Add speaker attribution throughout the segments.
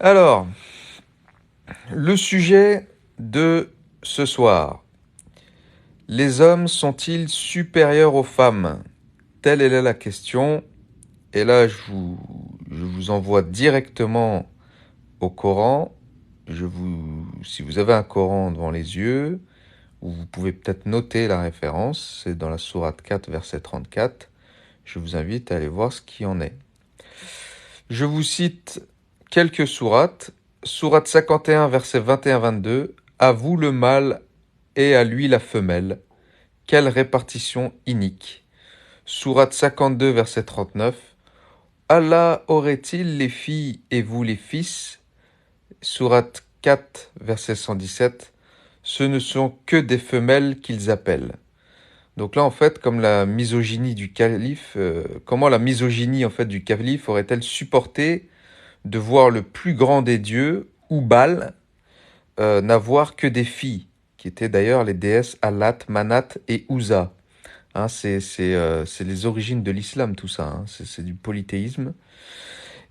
Speaker 1: Alors, le sujet de ce soir. Les hommes sont-ils supérieurs aux femmes? Telle est la question. Et là, je vous envoie directement au Coran. Si vous avez un Coran devant les yeux, ou vous pouvez peut-être noter la référence, c'est dans la sourate 4, verset 34. Je vous invite à aller voir ce qui en est. Je vous cite quelques sourates. Sourate 51, verset 21-22. À vous le mâle et à lui la femelle. Quelle répartition inique. Sourate 52, verset 39. Allah aurait-il les filles et vous les fils? Sourate 4, verset 117. Ce ne sont que des femelles qu'ils appellent. Donc là, en fait, comme la misogynie du calife, comment la misogynie en fait du calife aurait-elle supporté de voir le plus grand des dieux, ou Baal, n'avoir que des filles, qui étaient d'ailleurs les déesses Allat, Manat et Uza. Hein, c'est les origines de l'islam, tout ça. Hein, c'est du polythéisme.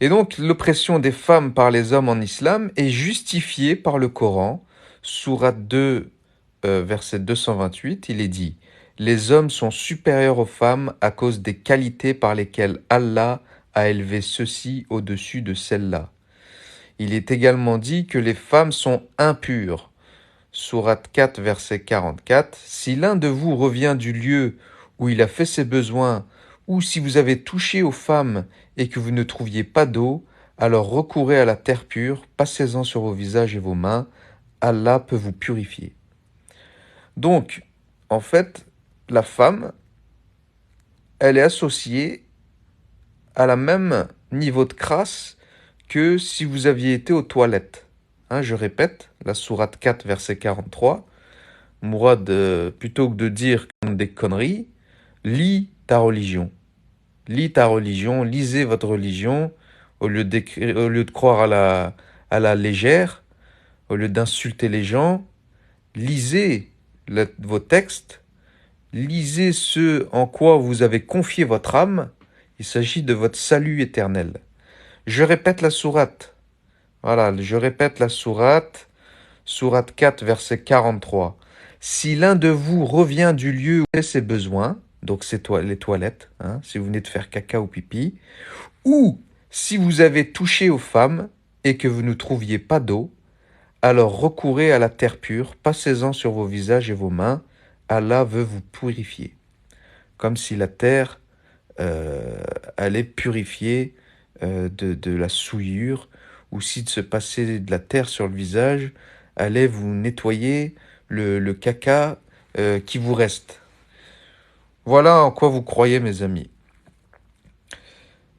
Speaker 1: Et donc, l'oppression des femmes par les hommes en islam est justifiée par le Coran. Sourate 2, verset 228, il est dit « Les hommes sont supérieurs aux femmes à cause des qualités par lesquelles Allah a élevé ceux-ci au-dessus de celles-là. » Il est également dit que les femmes sont impures. Sourate 4, verset 44. Si l'un de vous revient du lieu où il a fait ses besoins, ou si vous avez touché aux femmes et que vous ne trouviez pas d'eau, alors recourez à la terre pure, passez-en sur vos visages et vos mains, Allah peut vous purifier. Donc, en fait, la femme, elle est associée à la même niveau de crasse que si vous aviez été aux toilettes. Hein, je répète, la sourate 4, verset 43. Mourad, plutôt que de dire des conneries, lis ta religion. Lis ta religion, lisez votre religion, au lieu de croire à la légère, au lieu d'insulter les gens, lisez vos textes, lisez ce en quoi vous avez confié votre âme, il s'agit de votre salut éternel. Je répète la sourate. Voilà, je répète la sourate, sourate 4, verset 43. Si l'un de vous revient du lieu où il a ses besoins, donc c'est les toilettes, hein, si vous venez de faire caca ou pipi, ou si vous avez touché aux femmes et que vous ne trouviez pas d'eau, alors recourez à la terre pure, passez-en sur vos visages et vos mains, Allah veut vous purifier. Comme si la terre allait purifier de la souillure, ou si de se passer de la terre sur le visage allait vous nettoyer le caca qui vous reste. Voilà en quoi vous croyez, mes amis.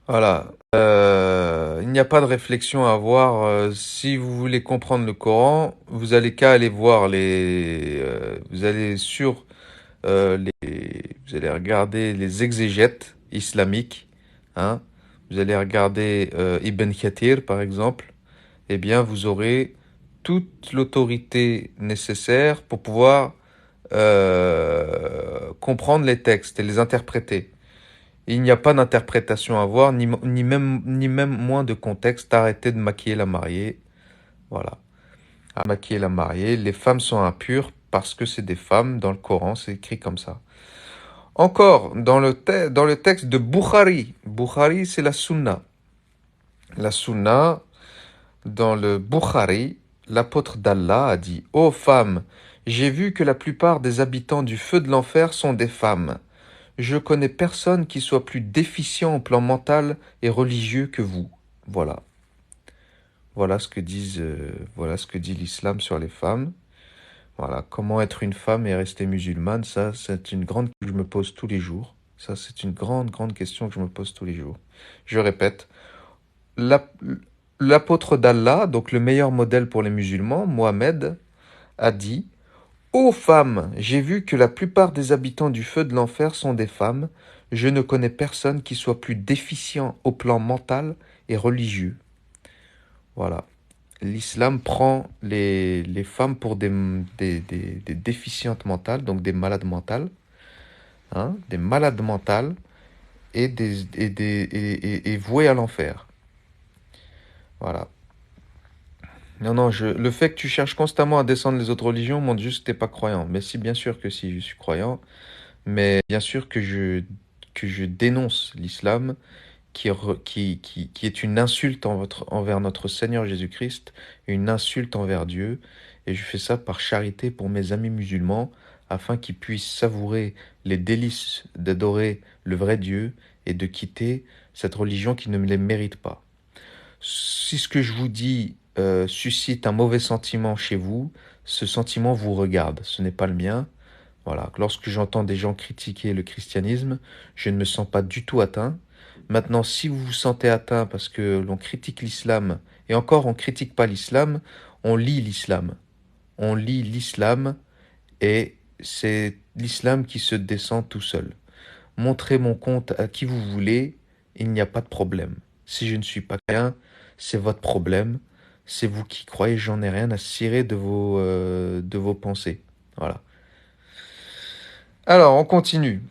Speaker 1: Voilà. Il n'y a pas de réflexion à avoir. Si vous voulez comprendre le Coran, vous allez qu'à aller voir vous allez vous allez regarder les exégètes islamiques. Hein. Vous allez regarder Ibn Kathir, par exemple. Eh bien, vous aurez toute l'autorité nécessaire pour pouvoir comprendre les textes et les interpréter. Il n'y a pas d'interprétation à avoir, ni même moins de contexte. Arrêtez de maquiller la mariée. Voilà. À maquiller la mariée. Les femmes sont impures parce que c'est des femmes. Dans le Coran, c'est écrit comme ça. Encore, dans le texte de Bukhari. Bukhari, c'est la Sunna. La Sunna, dans le Bukhari, l'apôtre d'Allah a dit « Ô femmes, j'ai vu que la plupart des habitants du feu de l'enfer sont des femmes. Je connais personne qui soit plus déficient au plan mental et religieux que vous. » Voilà. Voilà ce que dit l'islam sur les femmes. Voilà. Comment être une femme et rester musulmane, ça, c'est une grande question que je me pose tous les jours. Ça, c'est une grande question que je me pose tous les jours. Je répète. L'apôtre d'Allah, donc le meilleur modèle pour les musulmans, Mohammed, a dit « Ô femmes, j'ai vu que la plupart des habitants du feu de l'enfer sont des femmes. Je ne connais personne qui soit plus déficient au plan mental et religieux. » Voilà. L'islam prend les femmes pour des déficientes mentales, donc des malades mentales, hein, des malades mentales et vouées à l'enfer. Voilà. Non, non, le fait que tu cherches constamment à descendre les autres religions montre juste que t'es pas croyant. Mais si, bien sûr que si, je suis croyant. Mais bien sûr que je dénonce l'islam qui est une insulte envers notre Seigneur Jésus-Christ, une insulte envers Dieu. Et je fais ça par charité pour mes amis musulmans, afin qu'ils puissent savourer les délices d'adorer le vrai Dieu et de quitter cette religion qui ne les mérite pas. Si ce que je vous dis suscite un mauvais sentiment chez vous, ce sentiment vous regarde, ce n'est pas le mien. Voilà, lorsque j'entends des gens critiquer le christianisme, je ne me sens pas du tout atteint. Maintenant, si vous vous sentez atteint parce que l'on critique l'islam, et encore on ne critique pas l'islam, on lit l'islam. On lit l'islam et c'est l'islam qui se descend tout seul. Montrez mon compte à qui vous voulez, il n'y a pas de problème. Si je ne suis pas bien, c'est votre problème. C'est vous qui croyez, j'en ai rien à cirer de vos pensées. Voilà. Alors, on continue.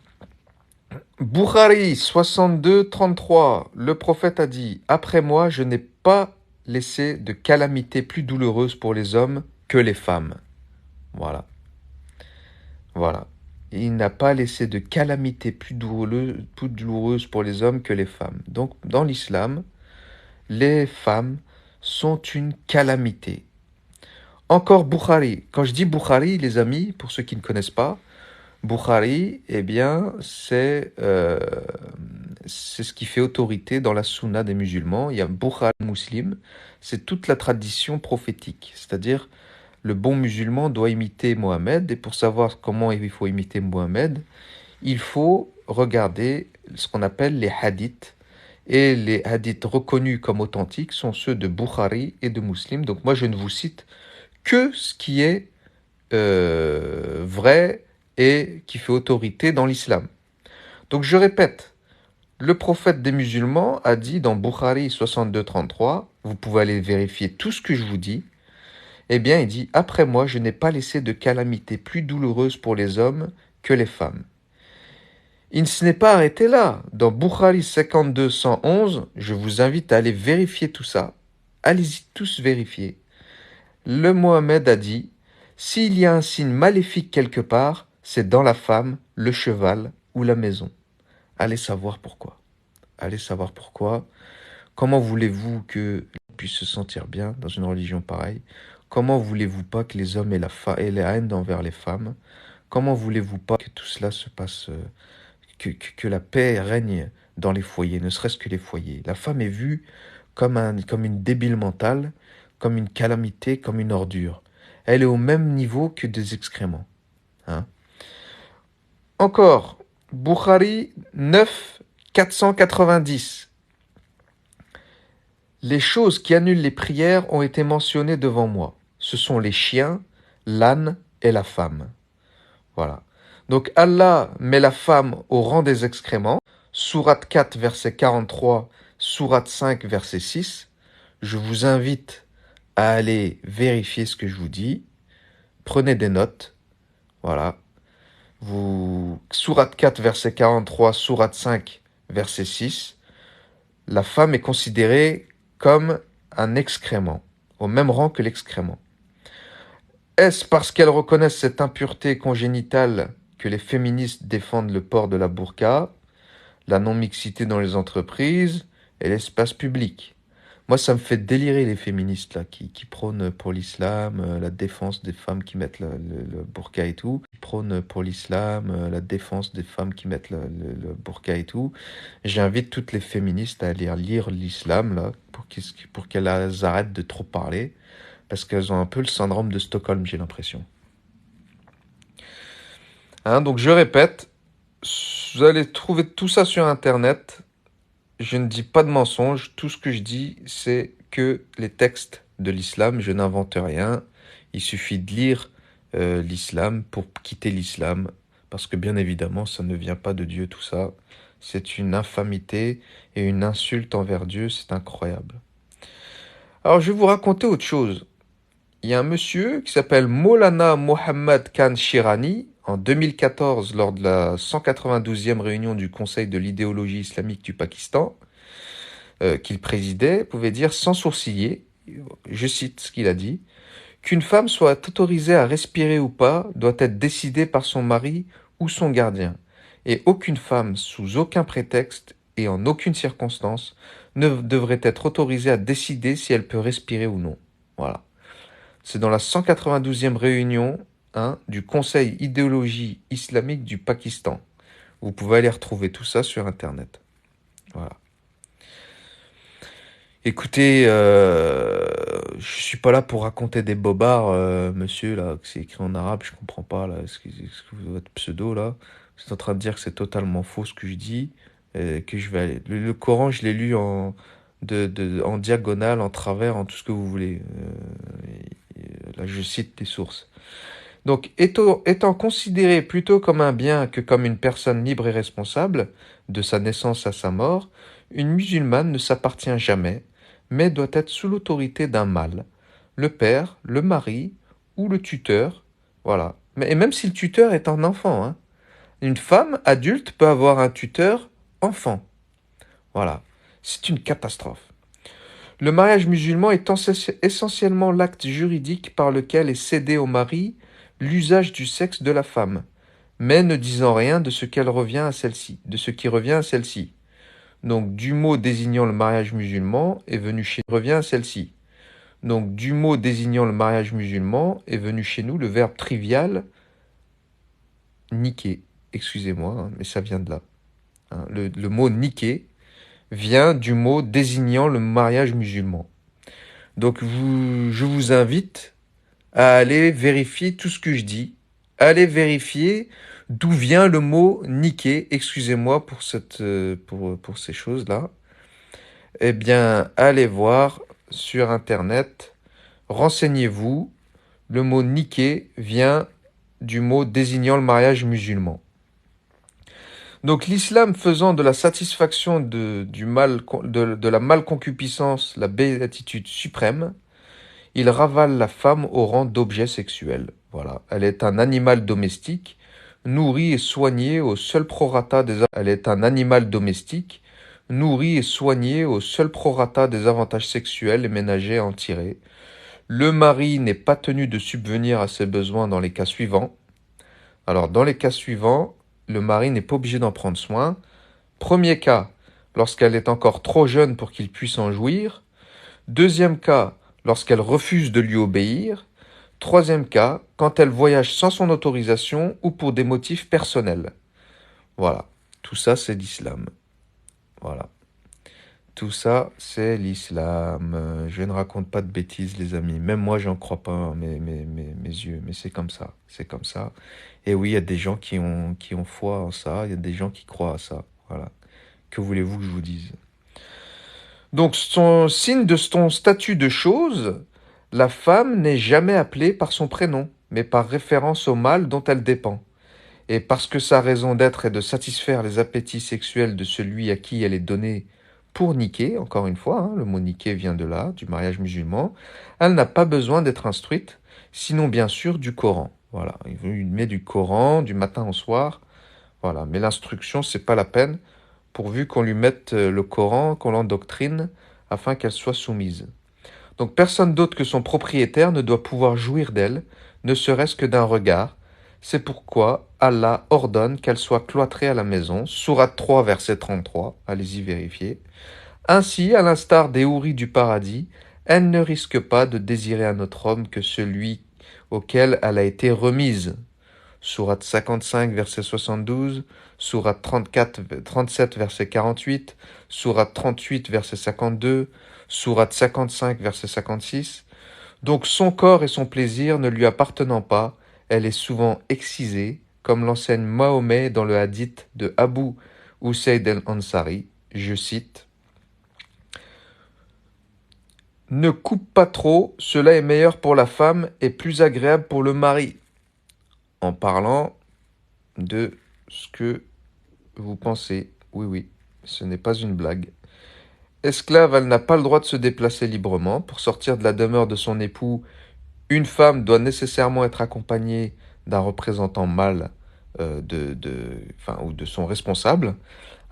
Speaker 1: Bukhari 62-33, le prophète a dit, après moi, je n'ai pas laissé de calamité plus douloureuse pour les hommes que les femmes. Voilà. Voilà. Il n'a pas laissé de calamité plus douloureuse pour les hommes que les femmes. Donc, dans l'islam, les femmes sont une calamité. Encore Bukhari. Quand je dis Bukhari, les amis, pour ceux qui ne connaissent pas, Bukhari, eh bien, c'est ce qui fait autorité dans la sunna des musulmans. Il y a Bukhari Muslim, c'est toute la tradition prophétique. C'est-à-dire, le bon musulman doit imiter Mohammed, et pour savoir comment il faut imiter Mohammed, il faut regarder ce qu'on appelle les hadiths. Et les hadiths reconnus comme authentiques sont ceux de Bukhari et de Muslim. Donc moi, je ne vous cite que ce qui est vrai et qui fait autorité dans l'islam. Donc je répète, le prophète des musulmans a dit dans Bukhari 62-33, vous pouvez aller vérifier tout ce que je vous dis, eh bien il dit, après moi je n'ai pas laissé de calamité plus douloureuse pour les hommes que les femmes. Il ne se n'est pas arrêté là. Dans Bukhari 52-111, je vous invite à aller vérifier tout ça. Allez-y tous vérifier. Le Mohammed a dit, s'il y a un signe maléfique quelque part, c'est dans la femme, le cheval ou la maison. Allez savoir pourquoi. Allez savoir pourquoi. Comment voulez-vous que l'on puisse se sentir bien dans une religion pareille? Comment voulez-vous pas que les hommes aient la haine envers les femmes? Comment voulez-vous pas que tout cela se passe, que la paix règne dans les foyers, ne serait-ce que les foyers? La femme est vue comme une débile mentale, comme une calamité, comme une ordure. Elle est au même niveau que des excréments. Hein. Encore, Bukhari 9, 490. Les choses qui annulent les prières ont été mentionnées devant moi. Ce sont les chiens, l'âne et la femme. Voilà. Donc Allah met la femme au rang des excréments. Sourate 4, verset 43, Sourate 5, verset 6. Je vous invite à aller vérifier ce que je vous dis. Prenez des notes. Voilà. Sourate 4, verset 43, Sourate 5, verset 6. La femme est considérée comme un excrément, au même rang que l'excrément. Est-ce parce qu'elles reconnaissent cette impureté congénitale que les féministes défendent le port de la burqa, la non-mixité dans les entreprises et l'espace public? Moi, ça me fait délirer les féministes là, qui prônent pour l'islam, la défense des femmes qui mettent le burqa et tout. Qui prônent pour l'islam, la défense des femmes qui mettent le burqa et tout. J'invite toutes les féministes à aller lire l'islam là, pour qu'elles arrêtent de trop parler. Parce qu'elles ont un peu le syndrome de Stockholm, j'ai l'impression. Hein, donc je répète, vous allez trouver tout ça sur Internet. Je ne dis pas de mensonges. Tout ce que je dis, c'est que les textes de l'islam. Je n'invente rien. Il suffit de lire l'islam pour quitter l'islam. Parce que bien évidemment, ça ne vient pas de Dieu, tout ça. C'est une infamité et une insulte envers Dieu. C'est incroyable. Alors, je vais vous raconter autre chose. Il y a un monsieur qui s'appelle Maulana Mohammad Khan Shirani, en 2014, lors de la 192e réunion du Conseil de l'idéologie islamique du Pakistan, qu'il présidait, pouvait dire sans sourciller, je cite ce qu'il a dit, qu'une femme soit autorisée à respirer ou pas doit être décidée par son mari ou son gardien, et aucune femme, sous aucun prétexte et en aucune circonstance, ne devrait être autorisée à décider si elle peut respirer ou non. Voilà. C'est dans la 192e réunion du Conseil idéologie islamique du Pakistan. Vous pouvez aller retrouver tout ça sur Internet. Voilà. Écoutez, je suis pas là pour raconter des bobards, monsieur, là, que c'est écrit en arabe, je comprends pas, là, ce que votre pseudo, là, vous êtes en train de dire que c'est totalement faux ce que je dis, que je vais aller... Le Coran, je l'ai lu en diagonale, en travers, en tout ce que vous voulez. Là, je cite des sources. Donc, étant considéré plutôt comme un bien que comme une personne libre et responsable, de sa naissance à sa mort, une musulmane ne s'appartient jamais, mais doit être sous l'autorité d'un mâle, le père, le mari ou le tuteur, voilà. Et même si le tuteur est un enfant, hein. Une femme adulte peut avoir un tuteur enfant, voilà. C'est une catastrophe. Le mariage musulman est essentiellement l'acte juridique par lequel est cédé au mari l'usage du sexe de la femme, mais ne disant rien de ce qu'elle revient à celle-ci, de ce qui revient à celle-ci. Donc du mot désignant le mariage musulman est venu chez nous, revient à celle-ci. Donc du mot désignant le mariage musulman est venu chez nous le verbe trivial niquer. Excusez-moi, hein, mais ça vient de là. Hein, le mot niquer vient du mot désignant le mariage musulman. Donc je vous invite à aller vérifier tout ce que je dis. Allez vérifier d'où vient le mot niquer. Excusez-moi pour pour ces choses-là. Eh bien, allez voir sur Internet, renseignez-vous. Le mot niquer vient du mot désignant le mariage musulman. Donc l'islam faisant de la satisfaction de la malconcupiscence la béatitude suprême, il ravale la femme au rang d'objet sexuel. Voilà. Elle est un animal domestique, nourri et soigné au seul prorata des... Elle est un animal domestique, nourri et soigné au seul prorata des avantages sexuels et ménagers à en tirer. Le mari n'est pas tenu de subvenir à ses besoins dans les cas suivants. Alors, dans les cas suivants, le mari n'est pas obligé d'en prendre soin. Premier cas, lorsqu'elle est encore trop jeune pour qu'il puisse en jouir. Deuxième cas, lorsqu'elle refuse de lui obéir. Troisième cas, quand elle voyage sans son autorisation ou pour des motifs personnels. Voilà, tout ça c'est l'islam. Voilà, tout ça c'est l'islam. Je ne raconte pas de bêtises les amis, même moi j'en crois pas hein, mes yeux, mais c'est comme ça, c'est comme ça. Et oui, il y a des gens qui ont foi en ça, il y a des gens qui croient à ça, voilà. Que voulez-vous que je vous dise? Donc, signe de son statut de chose, la femme n'est jamais appelée par son prénom, mais par référence au mâle dont elle dépend. Et parce que sa raison d'être est de satisfaire les appétits sexuels de celui à qui elle est donnée pour niquer, encore une fois, hein, le mot niquer vient de là, du mariage musulman, elle n'a pas besoin d'être instruite, sinon bien sûr du Coran. Voilà, il met du Coran du matin au soir, voilà. Mais l'instruction, c'est pas la peine, pourvu qu'on lui mette le Coran, qu'on l'endoctrine, afin qu'elle soit soumise. Donc personne d'autre que son propriétaire ne doit pouvoir jouir d'elle, ne serait-ce que d'un regard. C'est pourquoi Allah ordonne qu'elle soit cloîtrée à la maison. Sourate 3, verset 33, allez-y vérifier. Ainsi, à l'instar des houris du paradis, elle ne risque pas de désirer un autre homme que celui auquel elle a été remise. Sourate 55, verset 72, Sourate 37, verset 48, Sourate 38, verset 52, Sourate 55, verset 56. Donc son corps et son plaisir ne lui appartenant pas, elle est souvent excisée, comme l'enseigne Mahomet dans le hadith de Abu Usaid al-Ansari, je cite. Ne coupe pas trop, cela est meilleur pour la femme et plus agréable pour le mari. En parlant de ce que vous pensez. Oui, oui, ce n'est pas une blague. Esclave, elle n'a pas le droit de se déplacer librement. Pour sortir de la demeure de son époux, une femme doit nécessairement être accompagnée d'un représentant mâle ou de son responsable.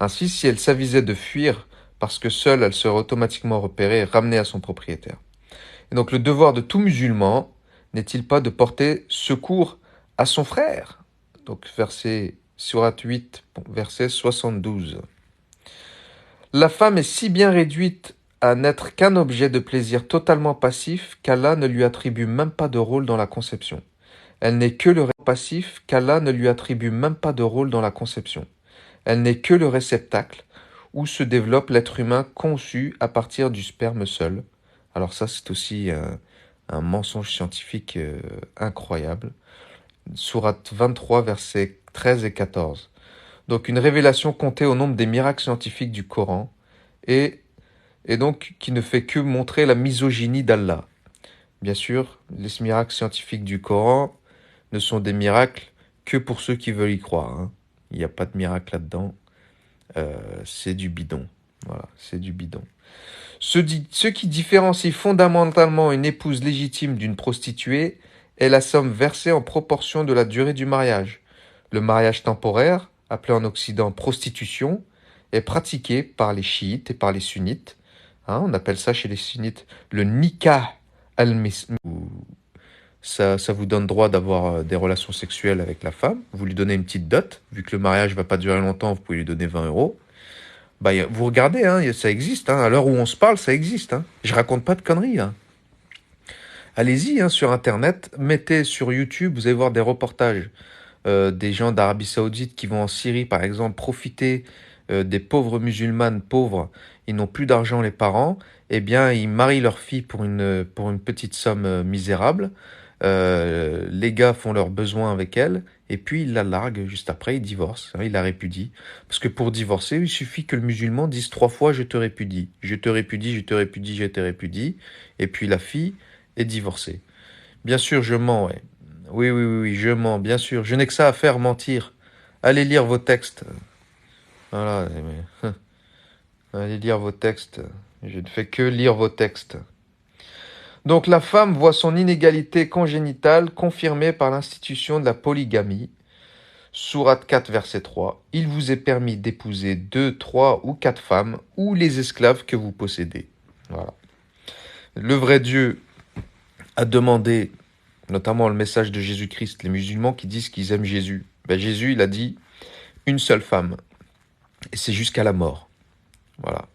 Speaker 1: Ainsi, si elle s'avisait de fuir parce que seule elle serait automatiquement repérée et ramenée à son propriétaire. Et donc le devoir de tout musulman n'est-il pas de porter secours à son frère? Donc verset Surat 8, verset 72. La femme est si bien réduite à n'être qu'un objet de plaisir totalement passif qu'Allah ne lui attribue même pas de rôle dans la conception. Elle n'est que le passif qu'Allah ne lui attribue même pas de rôle dans la conception. Elle n'est que le réceptacle où se développe l'être humain conçu à partir du sperme seul. Alors ça, c'est aussi un mensonge scientifique incroyable. Sourate 23, versets 13 et 14. Donc une révélation comptée au nombre des miracles scientifiques du Coran et donc qui ne fait que montrer la misogynie d'Allah. Bien sûr, les miracles scientifiques du Coran ne sont des miracles que pour ceux qui veulent y croire, hein. Il n'y a pas de miracle là-dedans. C'est du bidon. Voilà, c'est du bidon. Ce qui différencie fondamentalement une épouse légitime d'une prostituée est la somme versée en proportion de la durée du mariage. Le mariage temporaire, appelé en Occident prostitution, est pratiqué par les chiites et par les sunnites. Hein, on appelle ça chez les sunnites le nikah al-mism. Ça vous donne droit d'avoir des relations sexuelles avec la femme. Vous lui donnez une petite dot. Vu que le mariage ne va pas durer longtemps, vous pouvez lui donner 20 euros. Bah, vous regardez, hein, ça existe. Hein, à l'heure où on se parle, ça existe. Hein. Je raconte pas de conneries. Hein. Allez-y hein, sur Internet, mettez sur YouTube, vous allez voir des reportages des gens d'Arabie Saoudite qui vont en Syrie, par exemple, profiter des pauvres musulmanes pauvres. Ils n'ont plus d'argent, les parents. Eh bien, ils marient leur fille pour une petite somme misérable. Les gars font leurs besoins avec elle, et puis ils la larguent juste après, ils divorcent, hein, ils la répudient. Parce que pour divorcer, il suffit que le musulman dise 3 fois « je te répudie »,« je te répudie, je te répudie, je te répudie », et puis la fille est divorcée. Bien sûr, je mens, ouais. Oui, je mens, bien sûr. Je n'ai que ça à faire, mentir. Allez lire vos textes. Voilà, mais... Allez lire vos textes. Je ne fais que lire vos textes. Donc la femme voit son inégalité congénitale confirmée par l'institution de la polygamie. Sourate 4, verset 3. Il vous est permis d'épouser 2, 3 ou 4 femmes ou les esclaves que vous possédez. Voilà. Le vrai Dieu a demandé, notamment le message de Jésus-Christ, les musulmans qui disent qu'ils aiment Jésus. Ben Jésus, il a dit une seule femme. Et c'est jusqu'à la mort. Voilà.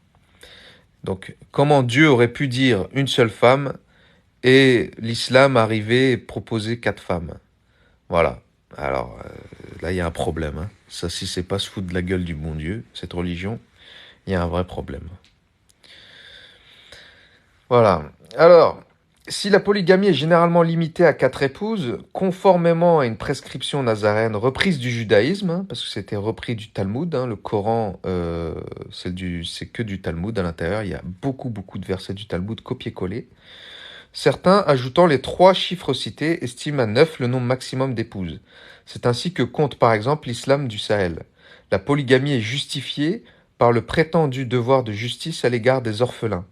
Speaker 1: Donc, comment Dieu aurait pu dire une seule femme et l'islam arriver et proposer 4 femmes? Voilà. Alors, là, il y a un problème. Hein. Ça, si c'est pas se foutre de la gueule du bon Dieu, cette religion, il y a un vrai problème. Voilà. Alors, si la polygamie est généralement limitée à 4 épouses, conformément à une prescription nazaréenne reprise du judaïsme, hein, parce que c'était repris du Talmud, hein, le Coran, c'est que du Talmud à l'intérieur, il y a beaucoup de versets du Talmud copiés-collés. Certains, ajoutant les 3 chiffres cités, estiment à 9 le nombre maximum d'épouses. C'est ainsi que compte par exemple l'islam du Sahel. La polygamie est justifiée par le prétendu devoir de justice à l'égard des orphelins.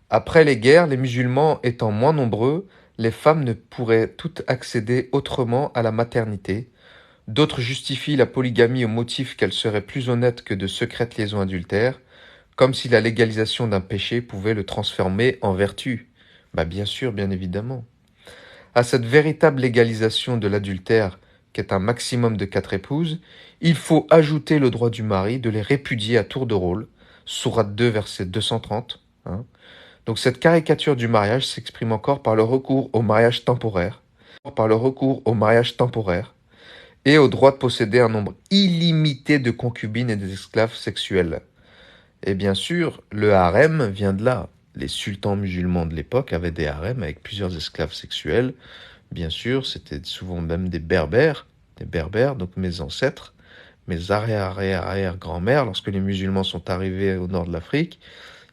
Speaker 1: Après les guerres, les musulmans étant moins nombreux, les femmes ne pourraient toutes accéder autrement à la maternité. D'autres justifient la polygamie au motif qu'elle serait plus honnête que de secrètes liaisons adultères, comme si la légalisation d'un péché pouvait le transformer en vertu. Bah bien sûr, bien évidemment. À cette véritable légalisation de l'adultère, qui est un maximum de 4 épouses, il faut ajouter le droit du mari de les répudier à tour de rôle, sourate 2, verset 230. Hein. Donc cette caricature du mariage s'exprime encore par le recours au mariage temporaire, et au droit de posséder un nombre illimité de concubines et d'esclaves sexuels. Et bien sûr, le harem vient de là. Les sultans musulmans de l'époque avaient des harems avec plusieurs esclaves sexuels. Bien sûr, c'était souvent même des berbères, donc mes ancêtres, mes arrière-grand-mères, lorsque les musulmans sont arrivés au nord de l'Afrique,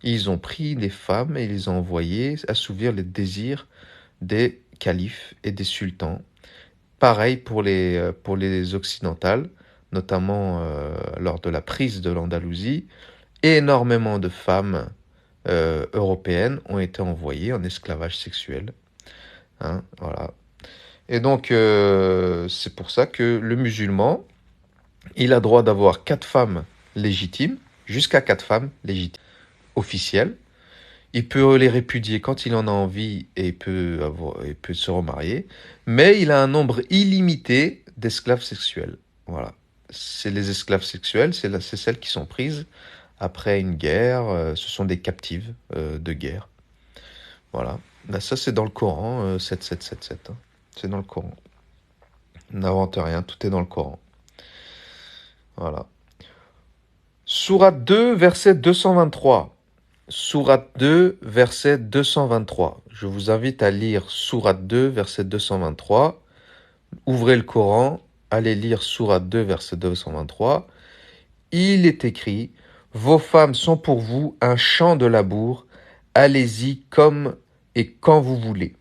Speaker 1: ils ont pris des femmes et ils les ont envoyées assouvir les désirs des califes et des sultans. Pareil pour les occidentales, notamment lors de la prise de l'Andalousie, énormément de femmes européennes ont été envoyées en esclavage sexuel. Hein, voilà. Et donc, c'est pour ça que le musulman, il a droit d'avoir 4 femmes légitimes, jusqu'à 4 femmes légitimes, officielles. Il peut les répudier quand il en a envie et il peut se remarier, mais il a un nombre illimité d'esclaves sexuels. Voilà. C'est les esclaves sexuels, c'est celles qui sont prises après une guerre, ce sont des captives de guerre. Voilà. Là, ça, c'est dans le Coran, 7777. Hein. C'est dans le Coran. N'invente rien, tout est dans le Coran. Voilà. Sourate 2, verset 223. Sourate 2, verset 223. Je vous invite à lire Sourate 2, verset 223. Ouvrez le Coran, allez lire Sourate 2, verset 223. Il est écrit: Vos femmes sont pour vous un champ de labour, allez-y comme et quand vous voulez.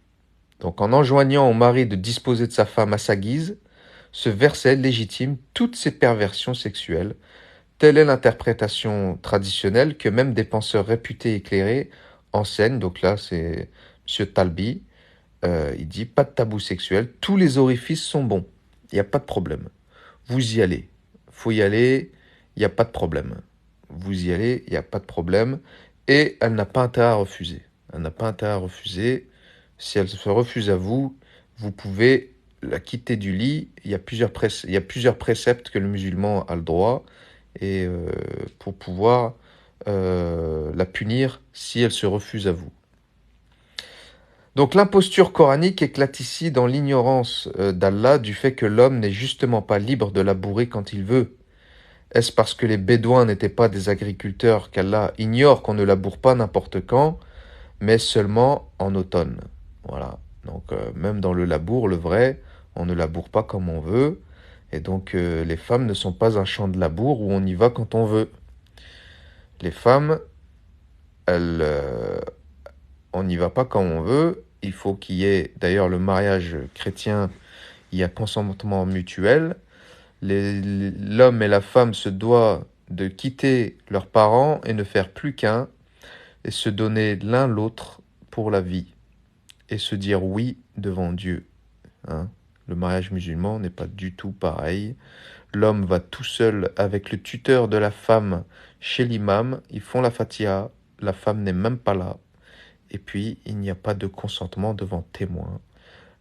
Speaker 1: Donc en enjoignant au mari de disposer de sa femme à sa guise, ce verset légitime toutes ces perversions sexuelles. Telle est l'interprétation traditionnelle que même des penseurs réputés et éclairés enseignent. Donc là, c'est M. Talbi. Il dit: pas de tabou sexuel, tous les orifices sont bons. Il n'y a pas de problème. Vous y allez. Faut y aller, il n'y a pas de problème. Vous y allez, il n'y a pas de problème. Et elle n'a pas intérêt à refuser. Elle n'a pas intérêt à refuser. Si elle se refuse à vous, vous pouvez la quitter du lit. Il y a plusieurs préceptes que le musulman a le droit et pour pouvoir la punir si elle se refuse à vous. Donc l'imposture coranique éclate ici dans l'ignorance d'Allah du fait que l'homme n'est justement pas libre de labourer quand il veut. Est-ce parce que les Bédouins n'étaient pas des agriculteurs qu'Allah ignore qu'on ne laboure pas n'importe quand, mais seulement en automne? Voilà. Donc même dans le labour, le vrai, on ne laboure pas comme on veut. Et donc les femmes ne sont pas un champ de labour où on y va quand on veut. Les femmes, on n'y va pas comme on veut. Il faut qu'il y ait, d'ailleurs, le mariage chrétien, il y a consentement mutuel. L'homme et la femme se doivent de quitter leurs parents et ne faire plus qu'un, et se donner l'un l'autre pour la vie, et se dire oui devant Dieu. Hein. Le mariage musulman n'est pas du tout pareil. L'homme va tout seul avec le tuteur de la femme chez l'imam, ils font la fatiha, la femme n'est même pas là, et puis il n'y a pas de consentement devant témoin.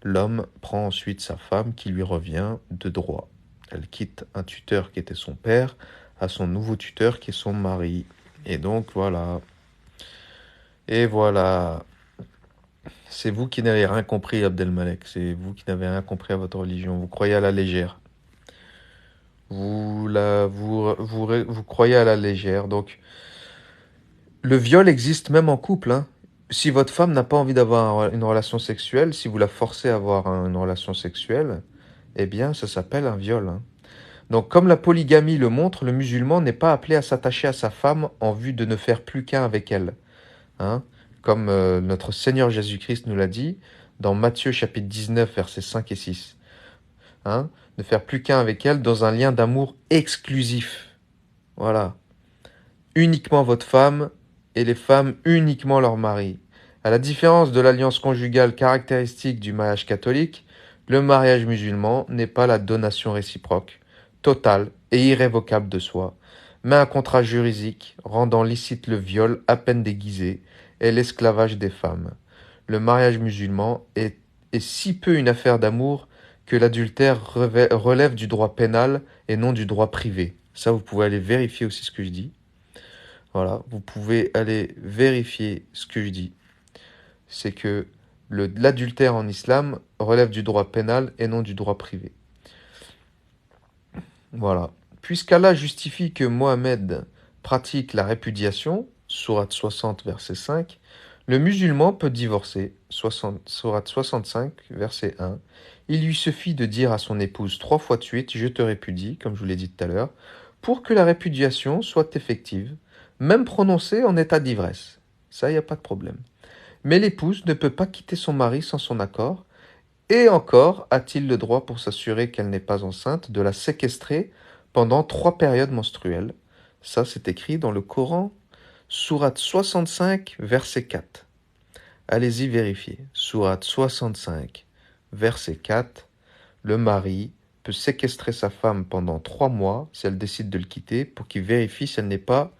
Speaker 1: L'homme prend ensuite sa femme qui lui revient de droit. Elle quitte un tuteur qui était son père à son nouveau tuteur qui est son mari. Et donc voilà. Et voilà. C'est vous qui n'avez rien compris, Abdelmalek. C'est vous qui n'avez rien compris à votre religion. Vous croyez à la légère. Vous croyez à la légère. Donc, le viol existe même en couple. Hein. Si votre femme n'a pas envie d'avoir une relation sexuelle, si vous la forcez à avoir une relation sexuelle, eh bien, ça s'appelle un viol. Hein. Donc, comme la polygamie le montre, le musulman n'est pas appelé à s'attacher à sa femme en vue de ne faire plus qu'un avec elle. Hein. Comme notre Seigneur Jésus-Christ nous l'a dit dans Matthieu chapitre 19, versets 5 et 6. Hein. Ne faire plus qu'un avec elle dans un lien d'amour exclusif. Voilà. Uniquement votre femme et les femmes uniquement leur mari. À la différence de l'alliance conjugale caractéristique du mariage catholique, le mariage musulman n'est pas la donation réciproque, totale et irrévocable de soi, mais un contrat juridique rendant licite le viol à peine déguisé et l'esclavage des femmes. Le mariage musulman est si peu une affaire d'amour que l'adultère relève du droit pénal et non du droit privé. Ça, vous pouvez aller vérifier aussi ce que je dis. Voilà, vous pouvez aller vérifier ce que je dis. C'est que l'adultère en islam relève du droit pénal et non du droit privé. Voilà. Puisqu'Allah justifie que Mohammed pratique la répudiation, sourate 60, verset 5, le musulman peut divorcer, sourate 65, verset 1. Il lui suffit de dire à son épouse 3 fois de suite: je te répudie, comme je vous l'ai dit tout à l'heure, pour que la répudiation soit effective, même prononcée en état d'ivresse. Ça, il n'y a pas de problème. Mais l'épouse ne peut pas quitter son mari sans son accord, et encore a-t-il le droit, pour s'assurer qu'elle n'est pas enceinte, de la séquestrer pendant 3 périodes menstruelles. Ça, c'est écrit dans le Coran, sourate 65, verset 4. Allez-y vérifier. Sourate 65, verset 4. Le mari peut séquestrer sa femme pendant 3 mois si elle décide de le quitter pour qu'il vérifie si elle n'est pas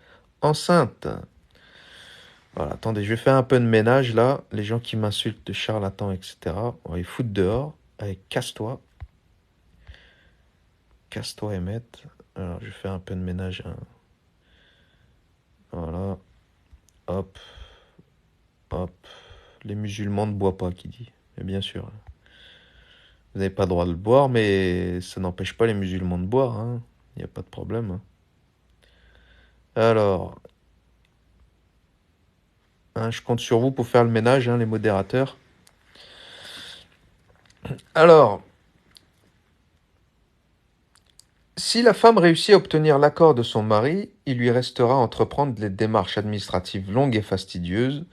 Speaker 1: enceinte. Voilà, attendez, je vais faire un peu de ménage là. Les gens qui m'insultent de charlatan, etc. On va les foutre dehors. Allez, casse-toi. Casse-toi, Emmett. Alors, je vais faire un peu de ménage, hein. Voilà. Hop. Hop. Les musulmans ne boivent pas, qui dit. Mais bien sûr. Vous n'avez pas le droit de le boire, mais ça n'empêche pas les musulmans de boire, hein. Il n'y a pas de problème, hein. Alors, hein, je compte sur vous pour faire le ménage, hein, les modérateurs. Alors, si la femme réussit à obtenir l'accord de son mari, il lui restera à entreprendre les démarches administratives longues et fastidieuses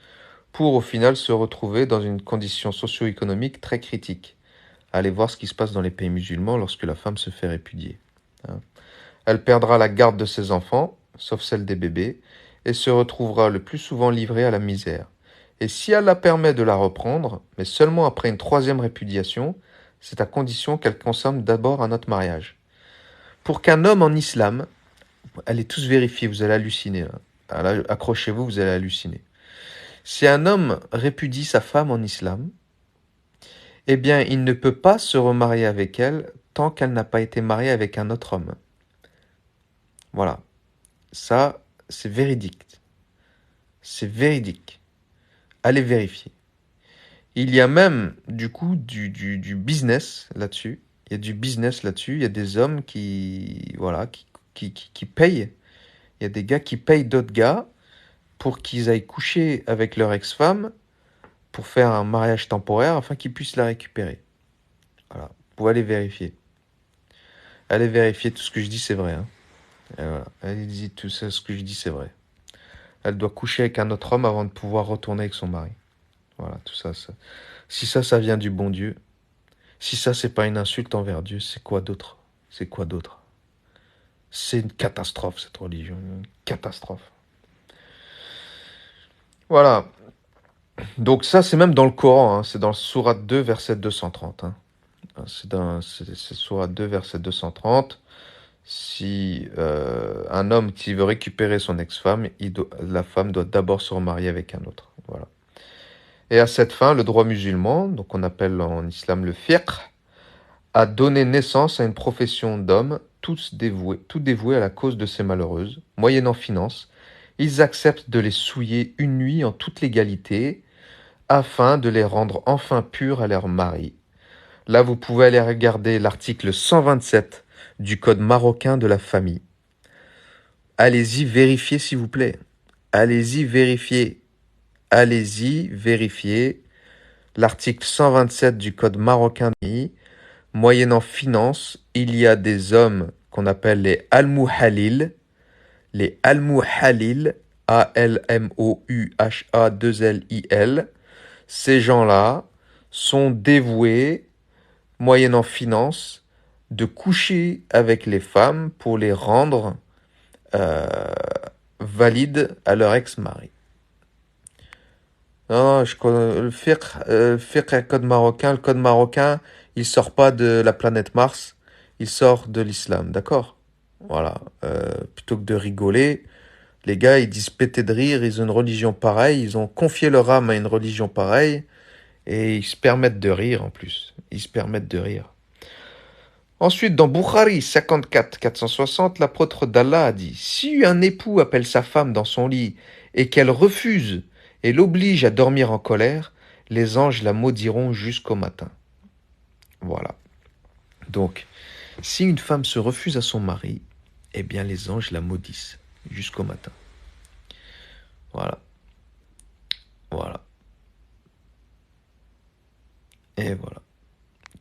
Speaker 1: pour au final se retrouver dans une condition socio-économique très critique. Allez voir ce qui se passe dans les pays musulmans lorsque la femme se fait répudier, hein. Elle perdra la garde de ses enfants, sauf celle des bébés, et se retrouvera le plus souvent livrée à la misère. Et si elle la permet de la reprendre, mais seulement après une troisième répudiation, c'est à condition qu'elle consomme d'abord un autre mariage. Pour qu'un homme en islam, allez tous vérifier, vous allez halluciner là. Accrochez-vous, vous allez halluciner. Si un homme répudie sa femme en islam, eh bien, il ne peut pas se remarier avec elle tant qu'elle n'a pas été mariée avec un autre homme. Voilà. Ça, c'est véridique. C'est véridique. Allez vérifier. Il y a même, du coup, du business là-dessus. Il y a du business là-dessus. Il y a des hommes voilà, qui payent. Il y a des gars qui payent d'autres gars pour qu'ils aillent coucher avec leur ex-femme pour faire un mariage temporaire afin qu'ils puissent la récupérer. Voilà. Vous pouvez aller vérifier. Allez vérifier, tout ce que je dis, c'est vrai, hein. Et voilà. Allez-y, tout ça, ce que je dis, c'est vrai. Elle doit coucher avec un autre homme avant de pouvoir retourner avec son mari. Voilà, tout ça. Si ça vient du bon Dieu, si ça, c'est pas une insulte envers Dieu, c'est quoi d'autre? C'est quoi d'autre? C'est une catastrophe, cette religion. Une catastrophe. Voilà. Donc ça, c'est même dans le Coran, hein. C'est dans le Sourate 2, verset 230, hein. C'est Sourate 2, verset 230. Si un homme qui veut récupérer son ex-femme, la femme doit d'abord se remarier avec un autre. Voilà. Et à cette fin, le droit musulman, donc on appelle en islam le fiqh, a donné naissance à une profession d'hommes, tout dévoués à la cause de ces malheureuses. Moyennant finance, ils acceptent de les souiller une nuit en toute légalité, afin de les rendre enfin pures à leur mari. Là, vous pouvez aller regarder l'article 127 du Code marocain de la famille. Allez-y, vérifiez s'il vous plaît. Allez-y, vérifiez. Allez-y, vérifiez. L'article 127 du Code marocain de la famille. Moyennant finance, il y a des hommes qu'on appelle les Al-Muhalil. Les Al-Muhalil, A-L-M-O-U-H-A-2-L-I-L. Ces gens-là sont dévoués, moyennant finance, de coucher avec les femmes pour les rendre euh, valides à leur ex-mari. Non, je connais le fiqh, le code marocain, il sort pas de la planète Mars, il sort de l'islam, d'accord? Voilà. Plutôt que de rigoler, les gars, ils disent péter de rire, ils ont une religion pareille, ils ont confié leur âme à une religion pareille, et ils se permettent de rire en plus. Ils se permettent de rire. Ensuite, dans Bukhari 54 460, l'apôtre d'Allah a dit: si un époux appelle sa femme dans son lit et qu'elle refuse et l'oblige à dormir en colère, les anges la maudiront jusqu'au matin. Voilà. Donc, si une femme se refuse à son mari, eh bien les anges la maudissent jusqu'au matin. Voilà. Voilà. Et voilà.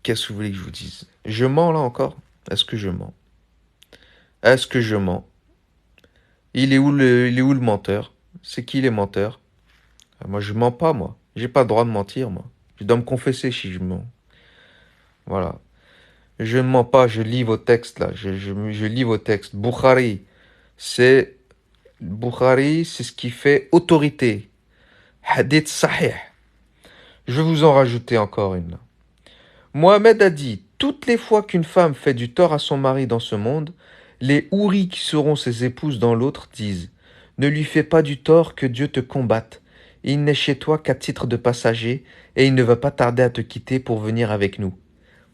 Speaker 1: Qu'est-ce que vous voulez que je vous dise? Je mens là encore? Est-ce que je mens? Est-ce que je mens? Il est où le menteur? C'est qui les menteurs? Moi, je mens pas, moi. J'ai pas le droit de mentir, moi. Je dois me confesser si je mens. Voilà. Je ne mens pas, je lis vos textes, là. Je lis vos textes. Bukhari, c'est ce qui fait autorité. Hadith sahih. Je vais vous en rajouter encore une, là. Mohamed a dit: toutes les fois qu'une femme fait du tort à son mari dans ce monde, les houris qui seront ses épouses dans l'autre disent: ne lui fais pas du tort, que Dieu te combatte, Il n'est chez toi qu'à titre de passager, et il ne va pas tarder à te quitter pour venir avec nous.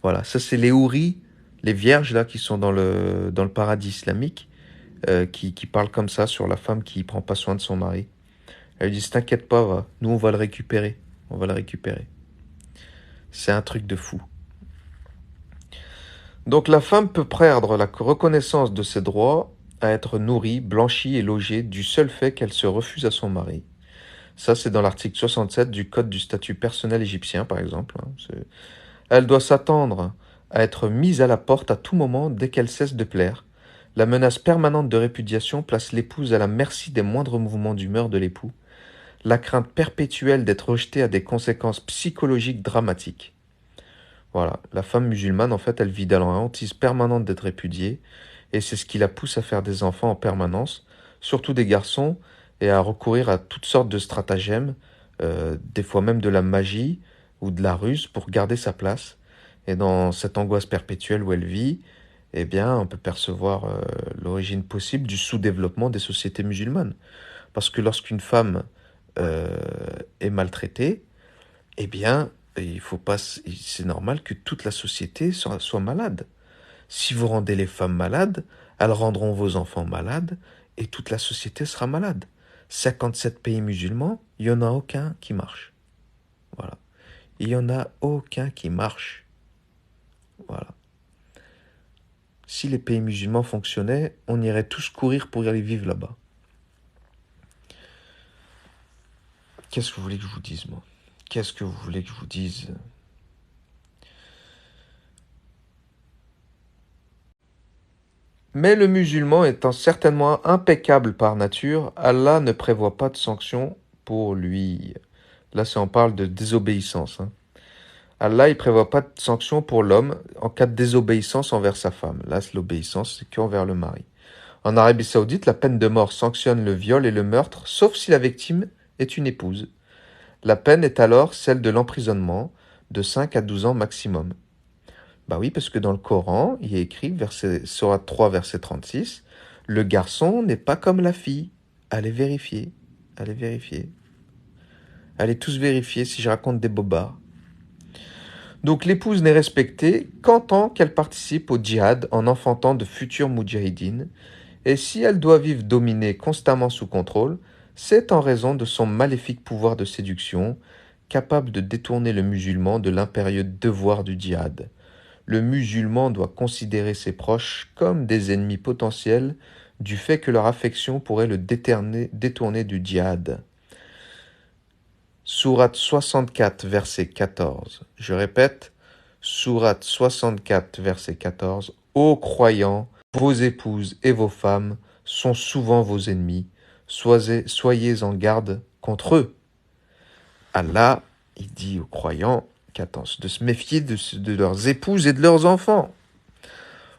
Speaker 1: Voilà, ça c'est les houris, les vierges là qui sont dans le paradis islamique, qui parlent comme ça sur la femme qui prend pas soin de son mari. Elle dit, t'inquiète pas, va, nous on va le récupérer, on va le récupérer. C'est un truc de fou. Donc la femme peut perdre la reconnaissance de ses droits à être nourrie, blanchie et logée du seul fait qu'elle se refuse à son mari. Ça, c'est dans l'article 67 du Code du statut personnel égyptien, par exemple. Elle doit s'attendre à être mise à la porte à tout moment dès qu'elle cesse de plaire. La menace permanente de répudiation place l'épouse à la merci des moindres mouvements d'humeur de l'époux. La crainte perpétuelle d'être rejetée a des conséquences psychologiques dramatiques. Voilà, la femme musulmane, en fait, elle vit dans la hantise permanente d'être répudiée, et c'est ce qui la pousse à faire des enfants en permanence, surtout des garçons, et à recourir à toutes sortes de stratagèmes, des fois même de la magie ou de la ruse pour garder sa place. Et dans cette angoisse perpétuelle où elle vit, eh bien, on peut percevoir l'origine possible du sous-développement des sociétés musulmanes. Parce que lorsqu'une femme euh, est maltraitée, eh bien, il faut pas, c'est normal que toute la société soit malade. Si vous rendez les femmes malades, elles rendront vos enfants malades et toute la société sera malade. 57 pays musulmans, il n'y en a aucun qui marche. Voilà. Il n'y en a aucun qui marche. Voilà. Si les pays musulmans fonctionnaient, on irait tous courir pour y aller vivre là-bas. Qu'est-ce que vous voulez que je vous dise, moi? Qu'est-ce que vous voulez que je vous dise? Mais le musulman étant certainement impeccable par nature, Allah ne prévoit pas de sanctions pour lui. Là, si on parle de désobéissance. Allah, il prévoit pas de sanctions pour l'homme en cas de désobéissance envers sa femme. Là, l'obéissance, c'est qu'envers le mari. En Arabie Saoudite, la peine de mort sanctionne le viol et le meurtre, sauf si la victime est une épouse. La peine est alors celle de l'emprisonnement, de 5 à 12 ans maximum. Bah oui, parce que dans le Coran, il est écrit, Sourate 3, verset 36, le garçon n'est pas comme la fille. Allez vérifier. Allez vérifier. Allez tous vérifier si je raconte des bobards. Donc l'épouse n'est respectée qu'en tant qu'elle participe au djihad en enfantant de futurs moudjahidines, et si elle doit vivre dominée constamment sous contrôle, c'est en raison de son maléfique pouvoir de séduction, capable de détourner le musulman de l'impérieux devoir du djihad. Le musulman doit considérer ses proches comme des ennemis potentiels du fait que leur affection pourrait le détourner du djihad. Sourate 64, verset 14. Je répète, Sourate 64, verset 14. Ô croyants, vos épouses et vos femmes sont souvent vos ennemis. Soyez en garde contre eux. Allah, il dit aux croyants de se méfier de leurs épouses et de leurs enfants.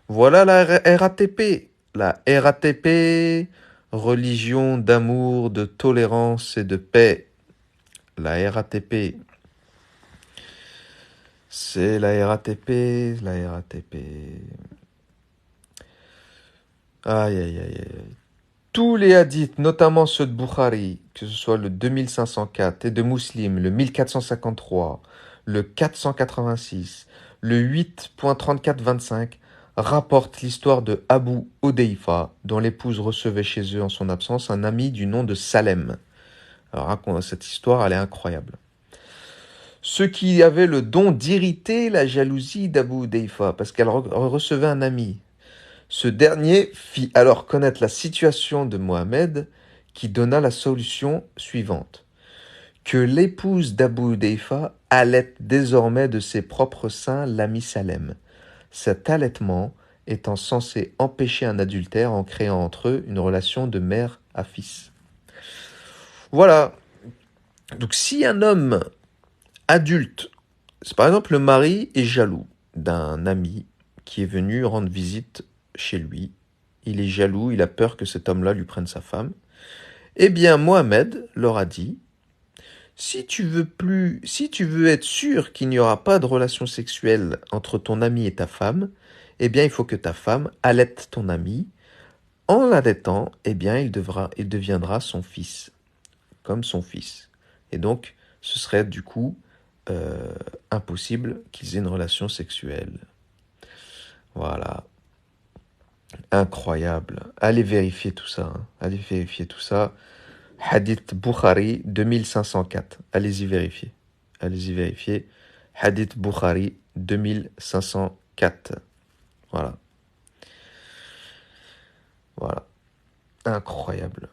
Speaker 1: Voilà la RATP. La RATP, religion d'amour, de tolérance et de paix. La RATP. C'est la RATP, la RATP. Aïe, aïe, aïe, aïe. Tous les hadiths, notamment ceux de Bukhari, que ce soit le 2504, et de Muslim, le 1453, le 486, le 8.3425, rapportent l'histoire de Abu Odeifa, dont l'épouse recevait chez eux en son absence un ami du nom de Salem. Alors, cette histoire, elle est incroyable. Ce qui avait le don d'irriter la jalousie d'Abu Odeifa, parce qu'elle recevait un ami. Ce dernier fit alors connaître la situation de Mohammed, qui donna la solution suivante. Que l'épouse d'Abu Hudayfa allaite désormais de ses propres seins l'ami Salem. Cet allaitement étant censé empêcher un adultère en créant entre eux une relation de mère à fils. Voilà. Donc si un homme adulte, c'est par exemple le mari est jaloux d'un ami qui est venu rendre visite chez lui, il est jaloux, il a peur que cet homme-là lui prenne sa femme, eh bien Mohammed leur a dit, si tu veux être sûr qu'il n'y aura pas de relation sexuelle entre ton ami et ta femme, eh bien il faut que ta femme allaite ton ami. En l'allaitant, eh bien il deviendra son fils, comme son fils. Et donc, ce serait du coup impossible qu'ils aient une relation sexuelle. Voilà. Incroyable. Allez vérifier tout ça. Hein. Allez vérifier tout ça. Hadith Bukhari 2504. Allez-y vérifier. Allez-y vérifier. Hadith Bukhari 2504. Voilà. Voilà. Incroyable.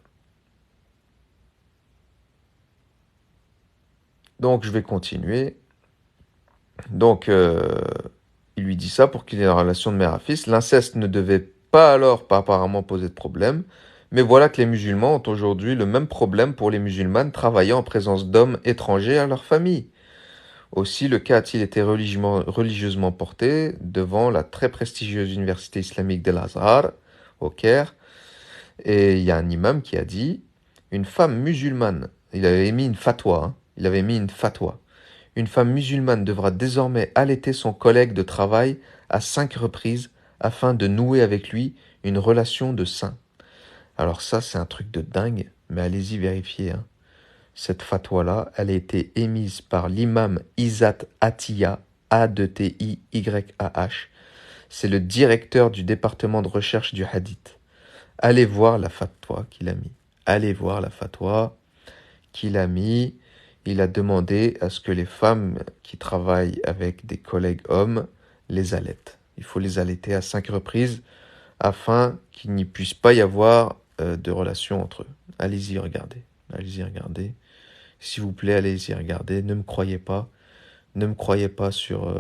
Speaker 1: Donc, je vais continuer. Donc, il lui dit ça pour qu'il ait une relation de mère à fils. L'inceste ne devait pas alors pas apparemment poser de problème. Mais voilà que les musulmans ont aujourd'hui le même problème pour les musulmanes travaillant en présence d'hommes étrangers à leur famille. Aussi, le cas a-t-il été religieusement porté devant la très prestigieuse université islamique d'El-Azhar, au Caire. Et il y a un imam qui a dit, une femme musulmane, il avait émis une fatwa, hein, il avait mis une fatwa. Une femme musulmane devra désormais allaiter son collègue de travail à 5 reprises afin de nouer avec lui une relation de sein. Alors ça, c'est un truc de dingue, mais allez-y vérifier. Hein. Cette fatwa-là, elle a été émise par l'imam Izzat Atiyah, A-D-T-I-Y-A-H. C'est le directeur du département de recherche du hadith. Allez voir la fatwa qu'il a mis. Allez voir la fatwa qu'il a mis. Il a demandé à ce que les femmes qui travaillent avec des collègues hommes les allaitent. Il faut les allaiter à 5 reprises afin qu'il n'y puisse pas y avoir de relation entre eux. Allez-y regarder. Allez-y regarder. S'il vous plaît, allez-y regarder. Ne me croyez pas. Ne me croyez pas sur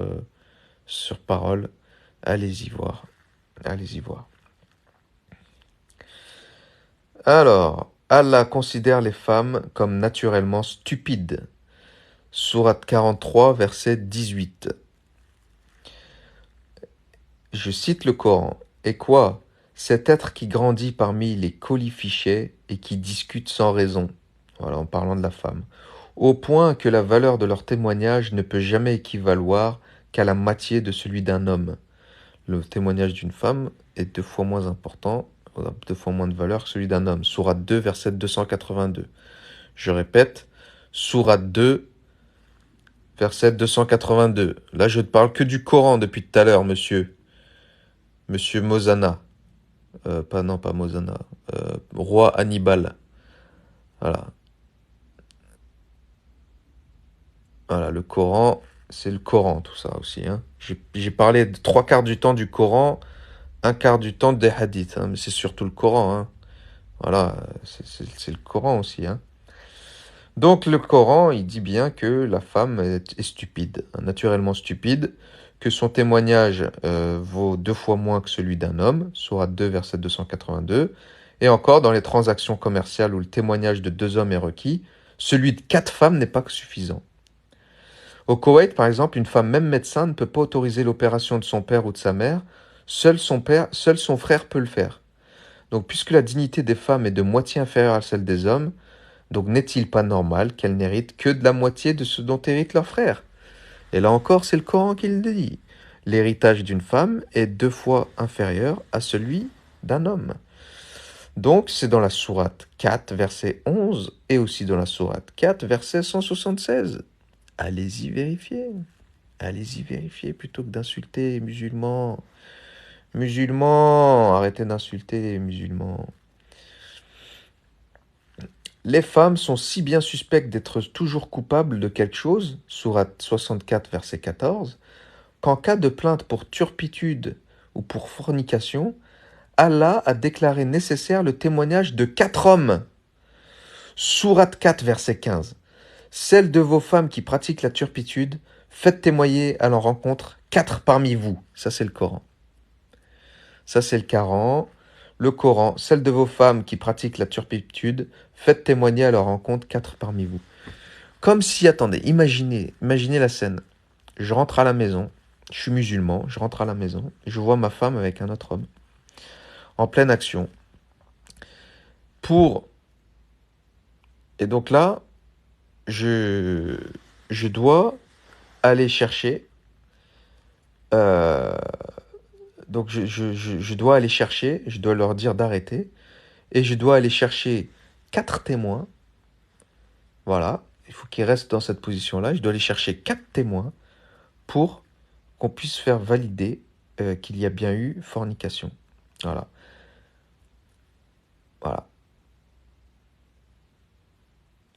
Speaker 1: parole. Allez-y voir. Allez-y voir. Alors, Allah considère les femmes comme naturellement stupides. Sourate 43, verset 18. Je cite le Coran. Et quoi? Cet être qui grandit parmi les colifichets et qui discute sans raison. Voilà, en parlant de la femme. Au point que la valeur de leur témoignage ne peut jamais équivaloir qu'à la moitié de celui d'un homme. Le témoignage d'une femme est 2 fois moins important, 2 fois moins de valeur que celui d'un homme. Sourate 2, verset 282. Je répète, Sourate 2, verset 282. Là, je ne parle que du Coran depuis tout à l'heure, monsieur. Monsieur Mozana. Pas Mozana. Roi Hannibal. Voilà. Voilà, le Coran, c'est le Coran, tout ça aussi. Hein. J'ai parlé de 3 quarts du temps du Coran, 1 quart du temps des hadiths. Hein, mais c'est surtout le Coran. Hein. Voilà, c'est le Coran aussi. Hein. Donc le Coran, il dit bien que la femme est stupide, hein, naturellement stupide, que son témoignage vaut 2 fois moins que celui d'un homme, sourate 2, verset 282, et encore dans les transactions commerciales où le témoignage de 2 hommes est requis, celui de 4 femmes n'est pas suffisant. Au Koweït, par exemple, une femme, même médecin, ne peut pas autoriser l'opération de son père ou de sa mère. Seul son frère peut le faire. Donc, puisque la dignité des femmes est de moitié inférieure à celle des hommes, donc n'est-il pas normal qu'elles n'héritent que de la moitié de ce dont hérite leur frère? Et là encore, c'est le Coran qui le dit. L'héritage d'une femme est 2 fois inférieur à celui d'un homme. Donc, c'est dans la sourate 4, verset 11, et aussi dans la sourate 4, verset 176. Allez-y vérifier. Allez-y vérifier plutôt que d'insulter les musulmans. Musulmans, arrêtez d'insulter les musulmans. Les femmes sont si bien suspectes d'être toujours coupables de quelque chose, sourate 64, verset 14, qu'en cas de plainte pour turpitude ou pour fornication, Allah a déclaré nécessaire le témoignage de 4 hommes. Sourate 4, verset 15. Celles de vos femmes qui pratiquent la turpitude, faites témoigner à leur rencontre 4 parmi vous. Ça, c'est le Coran. Ça, c'est le Coran. Le Coran, celles de vos femmes qui pratiquent la turpitude, faites témoigner à leur rencontre 4 parmi vous. Comme si, attendez, imaginez la scène. Je rentre à la maison, je suis musulman, je rentre à la maison, je vois ma femme avec un autre homme, en pleine action. Et donc là, je dois aller chercher, donc je dois aller chercher, je dois leur dire d'arrêter, et je dois aller chercher 4 témoins, voilà, il faut qu'il reste dans cette position-là. Je dois aller chercher 4 témoins pour qu'on puisse faire valider qu'il y a bien eu fornication. Voilà. Voilà.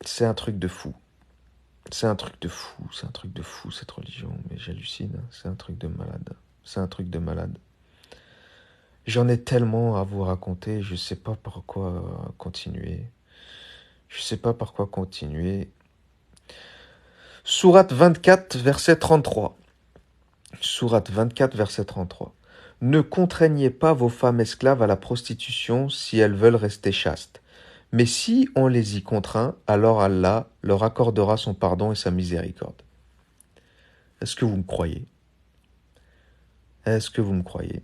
Speaker 1: C'est un truc de fou. C'est un truc de fou. C'est un truc de fou, cette religion. Mais j'hallucine. C'est un truc de malade. C'est un truc de malade. J'en ai tellement à vous raconter. Je sais pas par quoi continuer. Je sais pas par quoi continuer. Sourate 24, verset 33. Sourate 24, verset 33. Ne contraignez pas vos femmes esclaves à la prostitution si elles veulent rester chastes. Mais si on les y contraint, alors Allah leur accordera son pardon et sa miséricorde. Est-ce que vous me croyez? Est-ce que vous me croyez?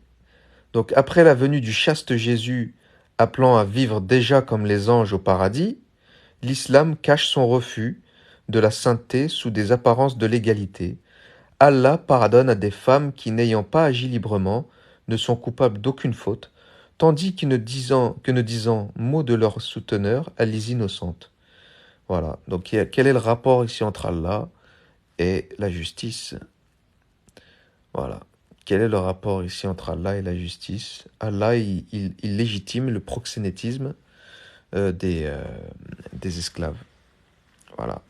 Speaker 1: Donc après la venue du chaste Jésus, appelant à vivre déjà comme les anges au paradis, l'islam cache son refus de la sainteté sous des apparences de l'égalité. Allah pardonne à des femmes qui, n'ayant pas agi librement, ne sont coupables d'aucune faute, tandis que ne disant mot de leur souteneur, elles les innocentes. Voilà. Donc quel est le rapport ici entre Allah et la justice? Voilà. Quel est le rapport ici entre Allah et la justice? Allah, il légitime le proxénétisme des esclaves. Voilà.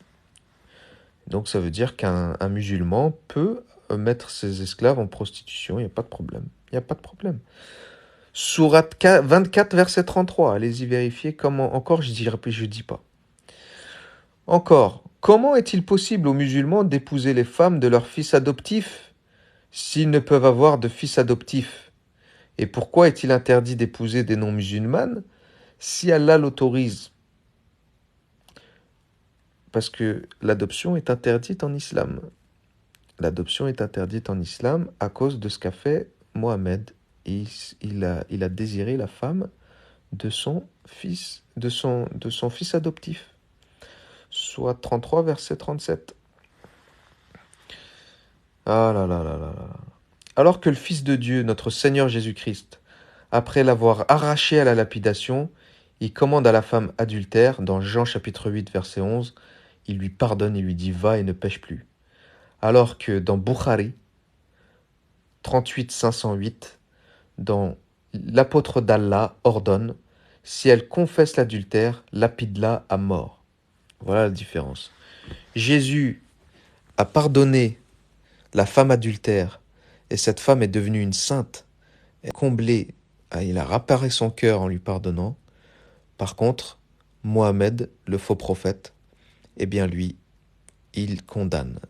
Speaker 1: Donc ça veut dire qu'un musulman peut mettre ses esclaves en prostitution, il n'y a pas de problème. Il n'y a pas de problème. Sourate 24, verset 33. Allez-y vérifier comment. Encore, je dis pas. Encore. Comment est-il possible aux musulmans d'épouser les femmes de leurs fils adoptifs s'ils ne peuvent avoir de fils adoptifs? Et pourquoi est-il interdit d'épouser des non-musulmanes si Allah l'autorise? Parce que l'adoption est interdite en islam. L'adoption est interdite en islam à cause de ce qu'a fait Mohammed. Il a désiré la femme de son fils adoptif. Soit 33, verset 37. Ah là là là là là. Alors que le Fils de Dieu, notre Seigneur Jésus-Christ, après l'avoir arraché à la lapidation, il commande à la femme adultère, dans Jean chapitre 8, verset 11, il lui pardonne et lui dit « Va et ne pêche plus ». Alors que dans Bukhari 38 508, dans l'apôtre d'Allah ordonne « Si elle confesse l'adultère, lapide-la à mort ». Voilà la différence. Jésus a pardonné la femme adultère et cette femme est devenue une sainte, comblée, il a réparé son cœur en lui pardonnant. Par contre, Mohammed, le faux prophète, eh bien lui, il condamne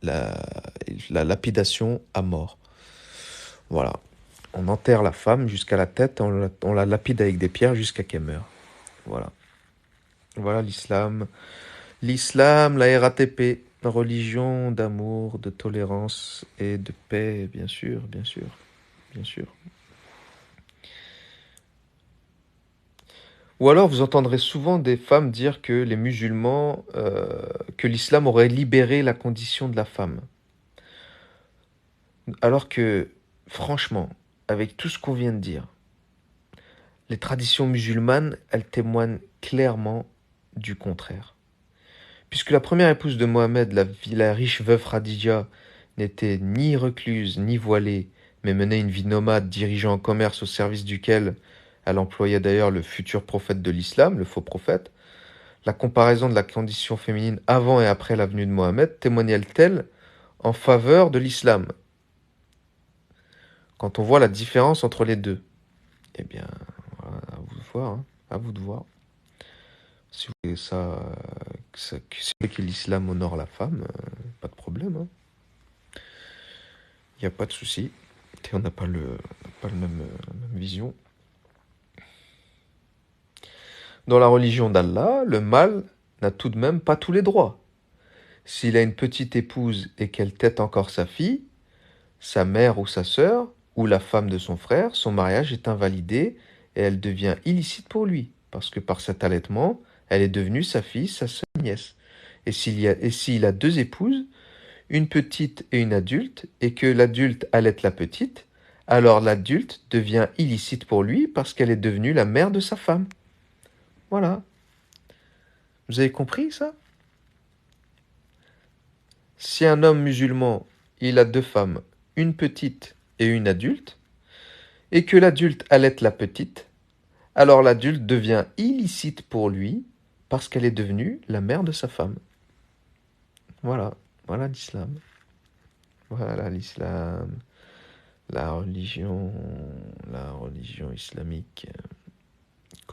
Speaker 1: la lapidation à mort. Voilà. On enterre la femme jusqu'à la tête, on la lapide avec des pierres jusqu'à qu'elle meure. Voilà. Voilà l'islam. L'islam, la RATP, religion d'amour, de tolérance et de paix, bien sûr, bien sûr, bien sûr. Ou alors vous entendrez souvent des femmes dire que les musulmans, que l'islam aurait libéré la condition de la femme. Alors que, franchement, avec tout ce qu'on vient de dire, les traditions musulmanes, elles témoignent clairement du contraire. Puisque la première épouse de Mohammed, la riche veuve Khadija, n'était ni recluse ni voilée, mais menait une vie nomade dirigeant un commerce au service duquel elle employait d'ailleurs le futur prophète de l'islam, le faux prophète, la comparaison de la condition féminine avant et après la venue de Mohammed témoignait-elle en faveur de l'islam? Quand on voit la différence entre les deux, eh bien, voilà, à vous de voir, hein, à vous de voir. Si vous voulez si vous voulez que l'islam honore la femme, pas de problème. Hein. Il n'y a pas de souci. On n'a pas, la même vision. Dans la religion d'Allah, le mâle n'a tout de même pas tous les droits. S'il a une petite épouse et qu'elle tette encore sa fille, sa mère ou sa sœur, ou la femme de son frère, son mariage est invalidé et elle devient illicite pour lui, parce que par cet allaitement, elle est devenue sa fille, sa sœur, nièce. Et s'il a deux épouses, une petite et une adulte, et que l'adulte allaite la petite, alors l'adulte devient illicite pour lui parce qu'elle est devenue la mère de sa femme. Voilà. Vous avez compris ça? Si un homme musulman, il a deux femmes, une petite et une adulte, et que l'adulte allaite la petite, alors l'adulte devient illicite pour lui parce qu'elle est devenue la mère de sa femme. Voilà, voilà l'islam. Voilà l'islam, la religion, la religion islamique.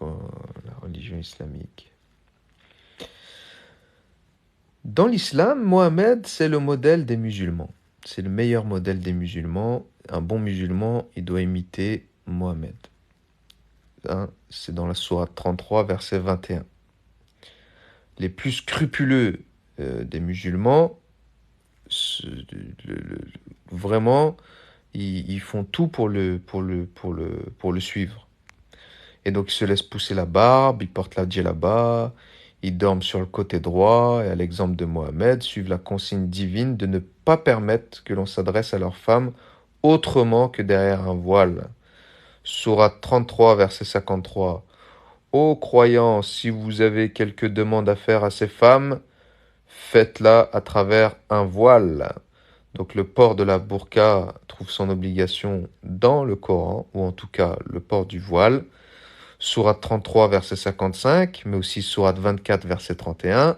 Speaker 1: La religion islamique. Dans l'islam, Mohammed, c'est le modèle des musulmans. C'est le meilleur modèle des musulmans. Un bon musulman, il doit imiter Mohammed. Hein, c'est dans la sourate 33, verset 21. Les plus scrupuleux des musulmans, vraiment, ils font tout pour le suivre. Et donc, ils se laissent pousser la barbe, ils portent la djellaba, ils dorment sur le côté droit, et à l'exemple de Mohammed, suivent la consigne divine de ne pas permettre que l'on s'adresse à leurs femmes autrement que derrière un voile. Sourate 33, verset 53. Ô croyants, si vous avez quelque demande à faire à ces femmes, faites-la à travers un voile. Donc le port de la burqa trouve son obligation dans le Coran, ou en tout cas le port du voile. Sourate 33, verset 55, mais aussi Sourate 24, verset 31.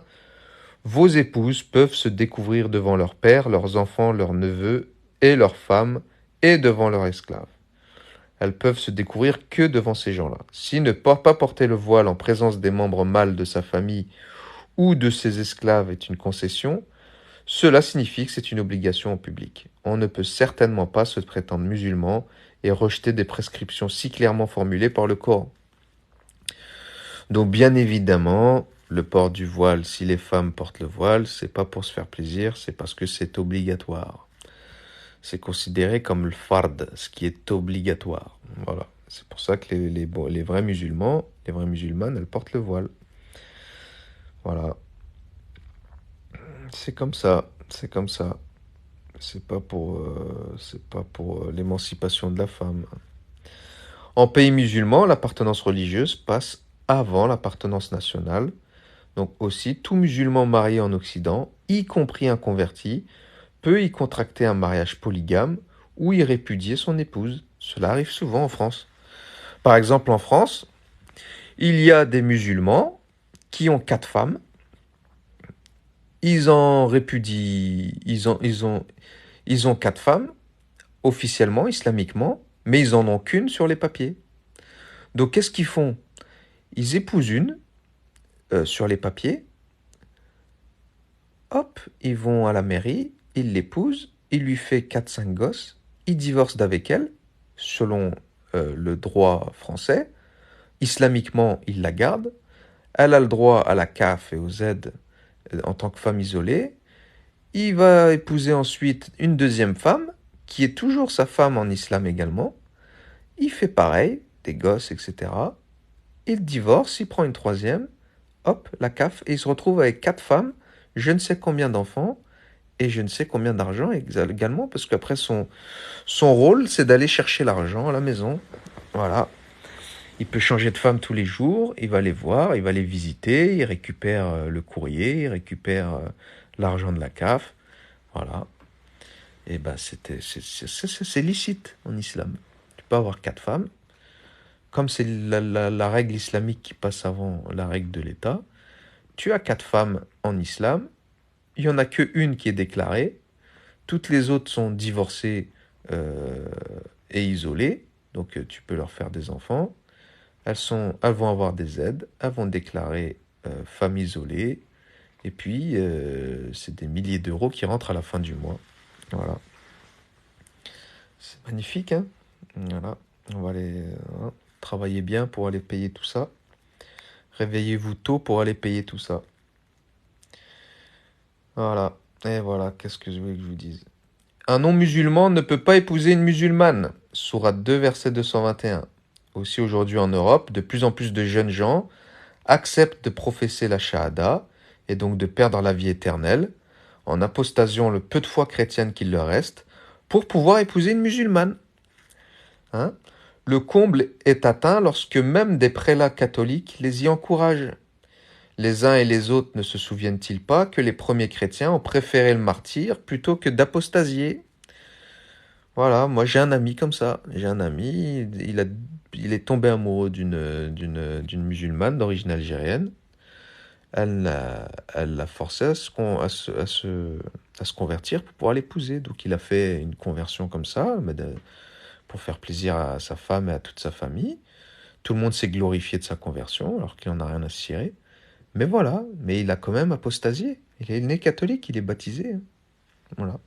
Speaker 1: Vos épouses peuvent se découvrir devant leur père, leurs enfants, leurs neveux et leurs femmes, et devant leurs esclaves. Elles peuvent se découvrir que devant ces gens-là. S'il ne peut pas porter le voile en présence des membres mâles de sa famille ou de ses esclaves est une concession, cela signifie que c'est une obligation au public. On ne peut certainement pas se prétendre musulman et rejeter des prescriptions si clairement formulées par le Coran. Donc bien évidemment, le port du voile, si les femmes portent le voile, c'est pas pour se faire plaisir, c'est parce que c'est obligatoire. C'est considéré comme le fard, ce qui est obligatoire. Voilà. C'est pour ça que les vrais musulmans, les vraies musulmanes, elles portent le voile. Voilà. C'est comme ça. C'est comme ça. C'est pas pour l'émancipation de la femme. En pays musulman, l'appartenance religieuse passe avant l'appartenance nationale. Donc aussi, tout musulman marié en Occident, y compris un converti, peut y contracter un mariage polygame ou y répudier son épouse. Cela arrive souvent en France. Par exemple, en France, il y a des musulmans qui ont 4 femmes. Ils en répudient, ils ont 4 femmes, officiellement, islamiquement, mais ils en ont qu'une sur les papiers. Donc qu'est-ce qu'ils font? Ils épousent une sur les papiers, hop, ils vont à la mairie, ils l'épousent, il lui fait 4-5 gosses, ils divorcent d'avec elle, selon le droit français. Islamiquement, il la garde. Elle a le droit à la CAF et aux aides en tant que femme isolée. Il va épouser ensuite une deuxième femme, qui est toujours sa femme en islam également. Il fait pareil, des gosses, etc. Il divorce, il prend une troisième, hop, la CAF, et il se retrouve avec 4 femmes, je ne sais combien d'enfants, et je ne sais combien d'argent également, parce qu'après son rôle, c'est d'aller chercher l'argent à la maison. Voilà. Il peut changer de femme tous les jours, il va les voir, il va les visiter, il récupère le courrier, il récupère l'argent de la CAF. Voilà. Et ben c'est licite en islam. Tu peux avoir 4 femmes. Comme c'est la règle islamique qui passe avant la règle de l'État, tu as 4 femmes en islam, il n'y en a qu'une qui est déclarée, toutes les autres sont divorcées et isolées, donc tu peux leur faire des enfants. Elles vont avoir des aides, elles vont déclarer femme isolée, et puis c'est des milliers d'euros qui rentrent à la fin du mois. Voilà. C'est magnifique, hein? Voilà. On va aller travailler bien pour aller payer tout ça. Réveillez-vous tôt pour aller payer tout ça. Voilà. Et voilà, qu'est-ce que je voulais que je vous dise? Un non-musulman ne peut pas épouser une musulmane. Sourate 2, verset 221. Aussi aujourd'hui en Europe, de plus en plus de jeunes gens acceptent de professer la shahada et donc de perdre la vie éternelle en apostasiant le peu de foi chrétienne qu'il leur reste pour pouvoir épouser une musulmane. Hein? Le comble est atteint lorsque même des prélats catholiques les y encouragent. Les uns et les autres ne se souviennent-ils pas que les premiers chrétiens ont préféré le martyre plutôt que d'apostasier? Voilà, moi j'ai un ami comme ça. J'ai un ami, il est tombé amoureux d'une musulmane d'origine algérienne. Elle l'a forcé à se convertir pour pouvoir l'épouser. Donc il a fait une conversion comme ça, pour faire plaisir à sa femme et à toute sa famille. Tout le monde s'est glorifié de sa conversion alors qu'il n'en a rien à cirer. Mais voilà, mais il a quand même apostasié. Il est né catholique, il est baptisé, hein. Voilà.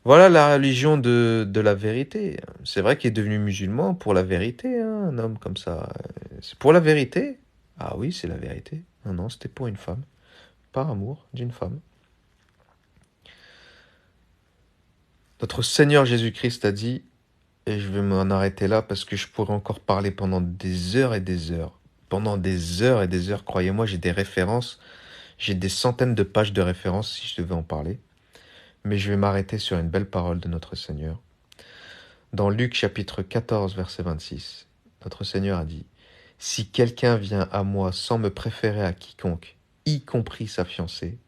Speaker 1: Voilà la religion de la vérité. C'est vrai qu'il est devenu musulman pour la vérité, hein, un homme comme ça. C'est pour la vérité? Ah oui, c'est la vérité. Non, non, c'était pour une femme. Par amour d'une femme. Notre Seigneur Jésus-Christ a dit, et je vais m'en arrêter là parce que je pourrais encore parler pendant des heures et des heures. Pendant des heures et des heures, croyez-moi, j'ai des références. J'ai des centaines de pages de références si je devais en parler. Mais je vais m'arrêter sur une belle parole de notre Seigneur. Dans Luc chapitre 14, verset 26, notre Seigneur a dit, « Si quelqu'un vient à moi sans me préférer à quiconque, y compris sa fiancée,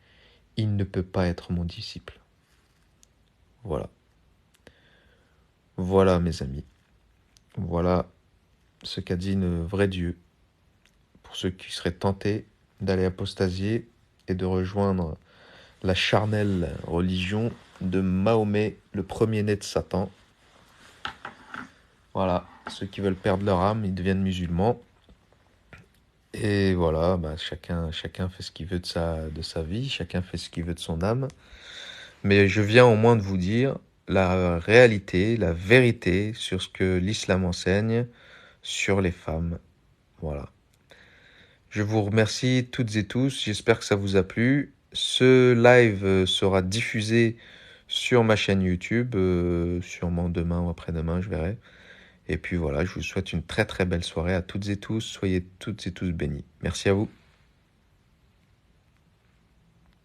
Speaker 1: il ne peut pas être mon disciple. » Voilà. Voilà, mes amis. Voilà ce qu'a dit le vrai Dieu pour ceux qui seraient tentés d'aller apostasier et de rejoindre la charnelle religion de Mahomet, le premier-né de Satan. Voilà, ceux qui veulent perdre leur âme, ils deviennent musulmans. Et voilà, bah, chacun fait ce qu'il veut de sa vie, chacun fait ce qu'il veut de son âme. Mais je viens au moins de vous dire la réalité, la vérité sur ce que l'islam enseigne sur les femmes. Voilà. Je vous remercie toutes et tous, j'espère que ça vous a plu. Ce live sera diffusé sur ma chaîne YouTube, sûrement demain ou après-demain, je verrai. Et puis voilà, je vous souhaite une très très belle soirée à toutes et tous. Soyez toutes et tous bénis. Merci à vous.